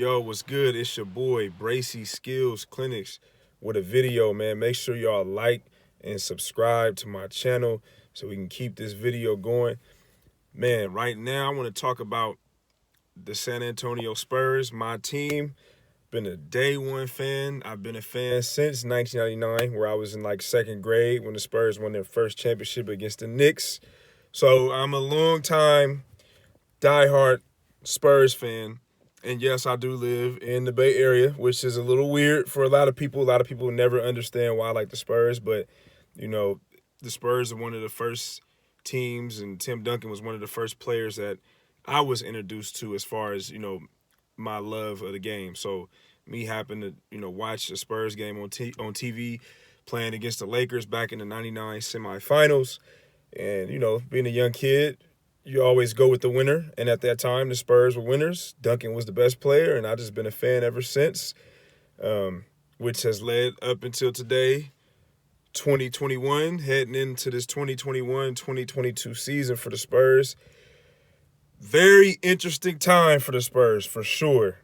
Yo, what's good? It's your boy, Bracy Skills Clinics, with a video, man. Make sure y'all like and subscribe to my channel so we can keep this video going. Man, right now I want to talk about the San Antonio Spurs, my team. Been a day one fan. I've been a fan since 1999, where I was in like second grade when the Spurs won their first championship against the Knicks. So I'm a long time diehard Spurs fan. And yes, I do live in the Bay Area, which is a little weird for a lot of people. A lot of people never understand why I like the Spurs, but, you know, the Spurs are one of the first teams, and Tim Duncan was one of the first players that I was introduced to as far as, my love of the game. So me happen to, watch a Spurs game on TV playing against the Lakers back in the 99 semifinals. And, being a young kid, you always go with the winner, and at that time, the Spurs were winners. Duncan was the best player, and I've just been a fan ever since, which has led up until today, 2021, heading into this 2021-2022 season for the Spurs. Very interesting time for the Spurs, for sure.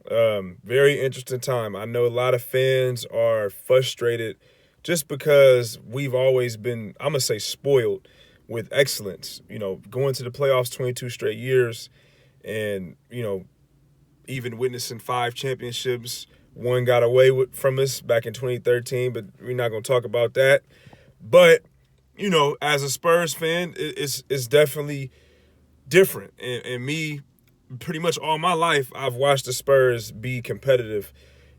Very interesting time. I know a lot of fans are frustrated just because we've always been, I'm going to say, spoiled with excellence, going to the playoffs 22 straight years and, even witnessing 5 championships. One got away from us back in 2013, but we're not going to talk about that. But, as a Spurs fan, it's definitely different. And me, pretty much all my life, I've watched the Spurs be competitive.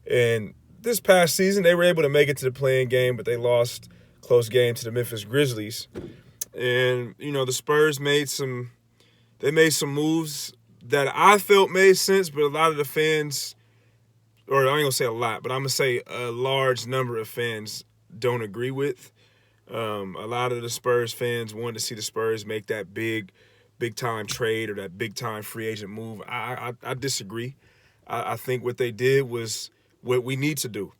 And this past season, they were able to make it to the play-in game, but they lost close game to the Memphis Grizzlies. And, the Spurs made some moves that I felt made sense, but a lot of the fans, or I ain't going to say a lot, but I'm going to say a large number of fans don't agree with. A lot of the Spurs fans wanted to see the Spurs make that big-time trade or that big-time free agent move. I disagree. I think what they did was what we need to do,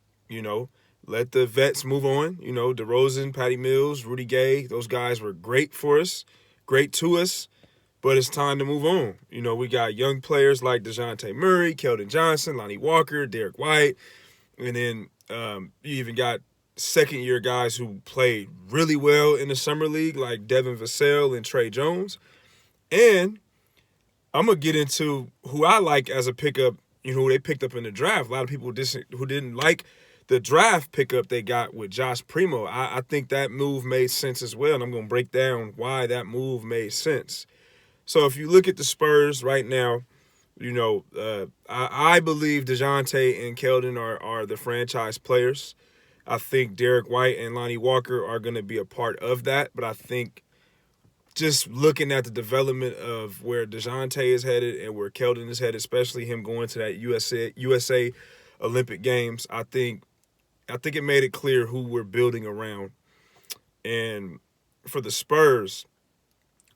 Let the vets move on. DeRozan, Patty Mills, Rudy Gay, those guys were great for us, great to us, but it's time to move on. We got young players like DeJounte Murray, Keldon Johnson, Lonnie Walker, Derek White, and then you even got second-year guys who played really well in the summer league like Devin Vassell and Trey Jones. And I'm going to get into who I like as a pickup, who they picked up in the draft. A lot of people who didn't like the draft pickup they got with Josh Primo. I think that move made sense as well, and I'm going to break down why that move made sense. So if you look at the Spurs right now, I believe DeJounte and Keldon are the franchise players. I think Derek White and Lonnie Walker are going to be a part of that, but I think just looking at the development of where DeJounte is headed and where Keldon is headed, especially him going to that USA Olympic Games, I think it made it clear who we're building around. And for the Spurs,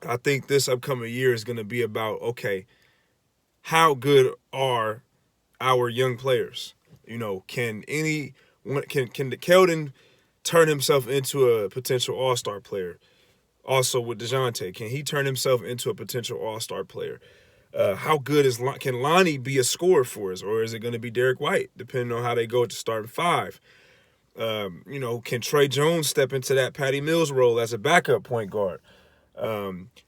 I think this upcoming year is going to be about, okay, how good are our young players? Can Keldon turn himself into a potential all-star player? Also with DeJounte, can he turn himself into a potential all-star player? How good can Lonnie be a scorer for us, or is it going to be Derek White, depending on how they go at the starting 5? Can Trey Jones step into that Patty Mills role as a backup point guard?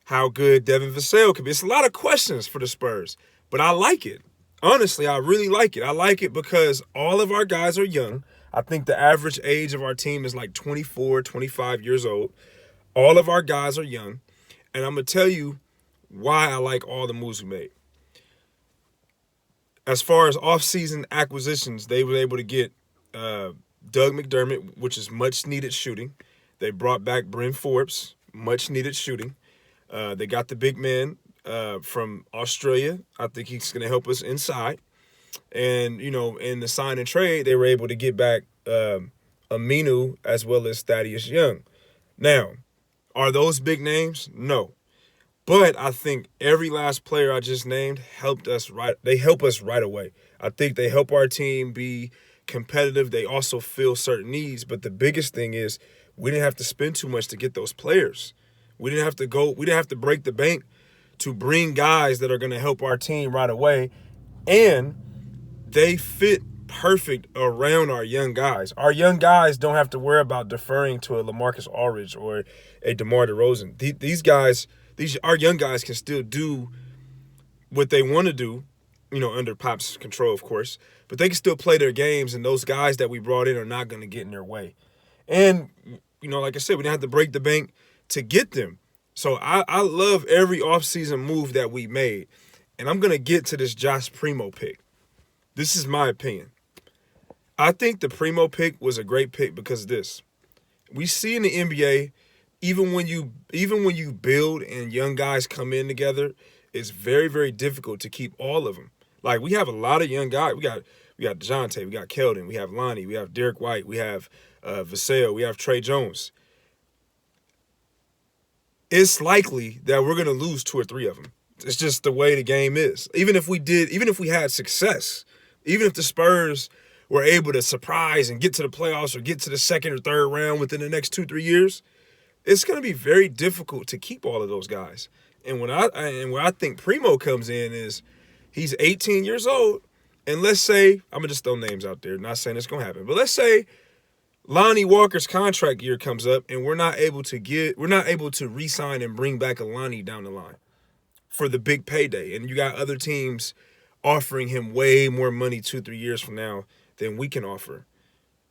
How good Devin Vassell could be? It's a lot of questions for the Spurs, but I like it. Honestly, I really like it. I like it because all of our guys are young. I think the average age of our team is like 24, 25 years old. All of our guys are young, and I'm going to tell you why I like all the moves we made. As far as offseason acquisitions, they were able to get Doug McDermott, which is much-needed shooting. They brought back Bryn Forbes, much-needed shooting. They got the big man from Australia. I think he's going to help us inside. And, in the sign and trade, they were able to get back Aminu as well as Thaddeus Young. Now, are those big names? No. But I think every last player I just named helped us they help us right away. I think they help our team be competitive. They also fill certain needs. But the biggest thing is we didn't have to spend too much to get those players. We didn't have to break the bank to bring guys that are going to help our team right away. And they fit perfect around our young guys. Our young guys don't have to worry about deferring to a LaMarcus Aldridge or a DeMar DeRozan. Our young guys can still do what they want to do, under Pop's control, of course. But they can still play their games, and those guys that we brought in are not going to get in their way. And, like I said, we didn't have to break the bank to get them. So I love every offseason move that we made. And I'm going to get to this Josh Primo pick. This is my opinion. I think the Primo pick was a great pick because of this. We see in the NBA, even when you build and young guys come in together, it's very, very difficult to keep all of them. Like, we have a lot of young guys. We got DeJounte, we got Keldon, we have Lonnie, we have Derek White, we have Vassell, we have Trey Jones. It's likely that we're going to lose 2 or 3 of them. It's just the way the game is. Even if we had success, even if the Spurs were able to surprise and get to the playoffs or get to the second or third round within the next 2-3 years, it's going to be very difficult to keep all of those guys. And where I think Primo comes in is he's 18 years old, and let's say, I'm going to just throw names out there, not saying it's going to happen, but let's say Lonnie Walker's contract year comes up and we're not able to re-sign and bring back a Lonnie down the line for the big payday. And you got other teams offering him way more money 2-3 years from now than we can offer.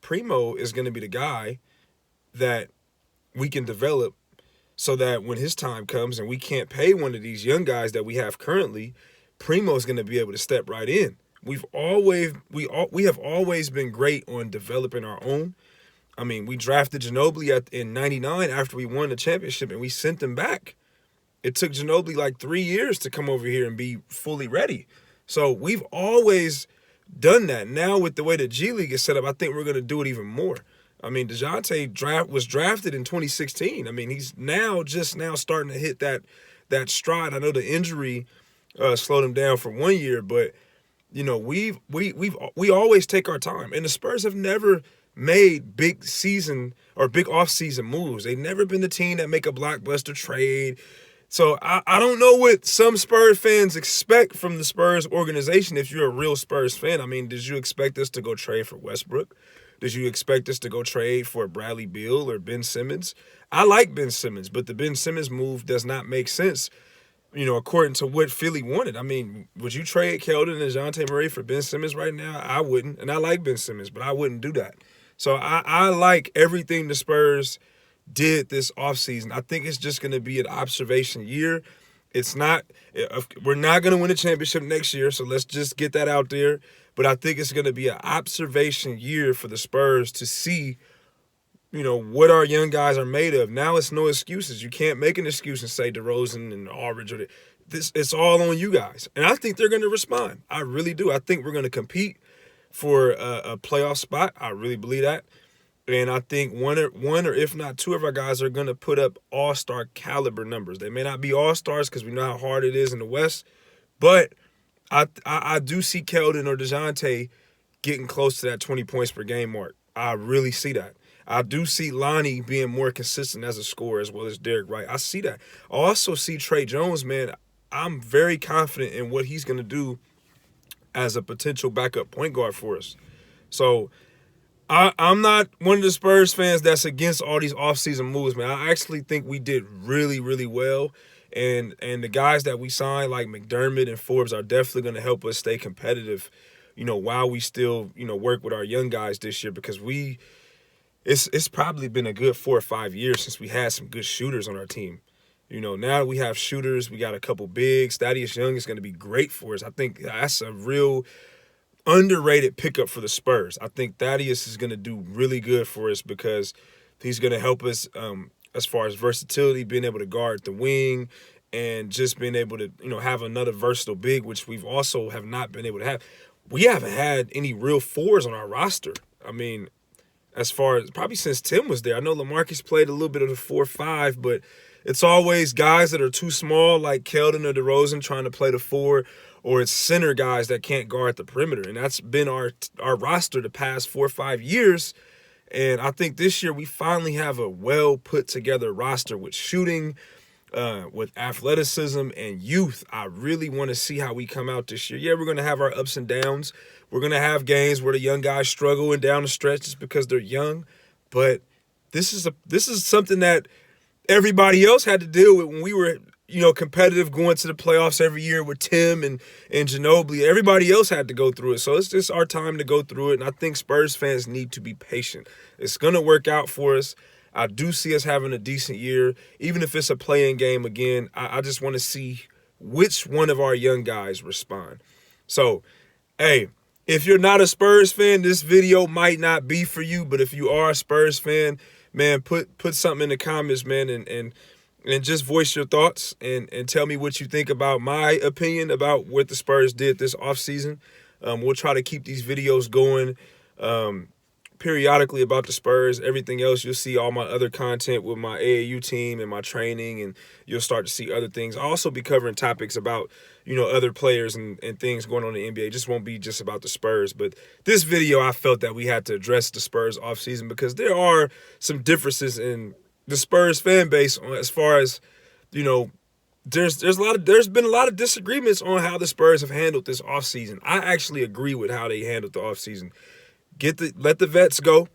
Primo is going to be the guy that we can develop so that when his time comes and we can't pay one of these young guys that we have currently, Primo is going to be able to step right in. We have always been great on developing our own. I mean, we drafted Ginobili in '99 after we won the championship, and we sent him back. It took Ginobili like 3 years to come over here and be fully ready. So we've always done that. Now with the way the G League is set up, I think we're going to do it even more. I mean, DeJounte was drafted in 2016. I mean, he's just now starting to hit that stride. I know the injury slowed him down for 1 year, but we always take our time. And the Spurs have never made big season or big off-season moves. They've never been the team that make a blockbuster trade. So I don't know what some Spurs fans expect from the Spurs organization if you're a real Spurs fan. I mean, did you expect us to go trade for Westbrook? Did you expect us to go trade for Bradley Beal or Ben Simmons? I like Ben Simmons, but the Ben Simmons move does not make sense, according to what Philly wanted. I mean, would you trade Keldon and DeJounte Murray for Ben Simmons right now? I wouldn't, and I like Ben Simmons, but I wouldn't do that. So I like everything the Spurs did this offseason. I think it's just going to be an observation year. We're not going to win a championship next year, so let's just get that out there. But I think it's going to be an observation year for the Spurs to see, what our young guys are made of. Now it's no excuses. You can't make an excuse and say DeRozan and Aldridge. It's all on you guys. And I think they're going to respond. I really do. I think we're going to compete for a playoff spot. I really believe that. And I think one or if not 2 of our guys are going to put up all-star caliber numbers. They may not be all-stars because we know how hard it is in the West, but I do see Keldon or DeJounte getting close to that 20 points per game mark. I really see that. I do see Lonnie being more consistent as a scorer as well as Derek White. I see that. I also see Trey Jones, man. I'm very confident in what he's going to do as a potential backup point guard for us. So I'm not one of the Spurs fans that's against all these offseason moves, man. I actually think we did really, really well. And the guys that we signed, like McDermott and Forbes, are definitely going to help us stay competitive, while we still, work with our young guys this year, because it's probably been a good 4 or 5 years since we had some good shooters on our team. Now we have shooters. We got a couple bigs. Thaddeus Young is going to be great for us. I think that's a real underrated pickup for the Spurs. I think Thaddeus is going to do really good for us because he's going to help us as far as versatility, being able to guard the wing and just being able to, have another versatile big, which we've also have not been able to have. We haven't had any real 4s on our roster. I mean, as far as probably since Tim was there. I know LaMarcus played a little bit of the 4-5, but it's always guys that are too small, like Keldon or DeRozan, trying to play the 4, or it's center guys that can't guard the perimeter. And that's been our roster the past 4 or 5 years. And I think this year we finally have a well put together roster with shooting, with athleticism and youth. I really want to see how we come out this year. Yeah, we're going to have our ups and downs. We're going to have games where the young guys struggle and down the stretch just because they're young. But this is something that everybody else had to deal with when we were, competitive going to the playoffs every year with Tim and Ginobili. Everybody else had to go through it. So it's just our time to go through it. And I think Spurs fans need to be patient. It's going to work out for us. I do see us having a decent year, even if it's a play-in game again. I just want to see which one of our young guys respond. So, hey, if you're not a Spurs fan, this video might not be for you. But if you are a Spurs fan, man, put something in the comments, man, and just voice your thoughts and tell me what you think about my opinion about what the Spurs did this offseason. We'll try to keep these videos going periodically about the Spurs. Everything else, you'll see all my other content with my AAU team and my training, and you'll start to see other things. I'll also be covering topics about, other players and things going on in the NBA. It just won't be just about the Spurs. But this video, I felt that we had to address the Spurs offseason because there are some differences in the Spurs fan base as far as, there's been a lot of disagreements on how the Spurs have handled this offseason. I actually agree with how they handled the offseason. Let the vets go.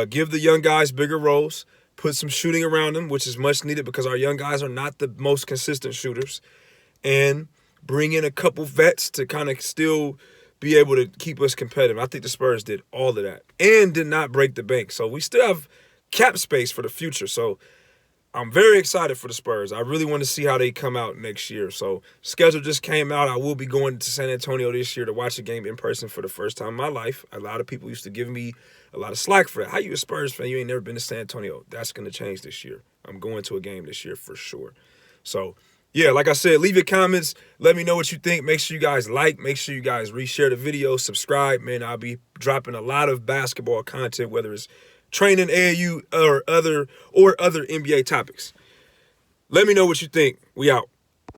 Give the young guys bigger roles. Put some shooting around them, which is much needed because our young guys are not the most consistent shooters. And bring in a couple vets to kind of still be able to keep us competitive. I think the Spurs did all of that and did not break the bank. So we still have cap space for the future. So I'm very excited for the Spurs. I really want to see how they come out next year. So schedule just came out. I will be going to San Antonio this year to watch a game in person for the first time in my life. A lot of people used to give me a lot of slack for that. How you a Spurs fan? You ain't never been to San Antonio. That's going to change this year. I'm going to a game this year for sure. So, yeah, like I said, leave your comments. Let me know what you think. Make sure you guys like. Make sure you guys reshare the video. Subscribe. Man, I'll be dropping a lot of basketball content, whether it's training, AAU, or other NBA topics. Let me know what you think. We out.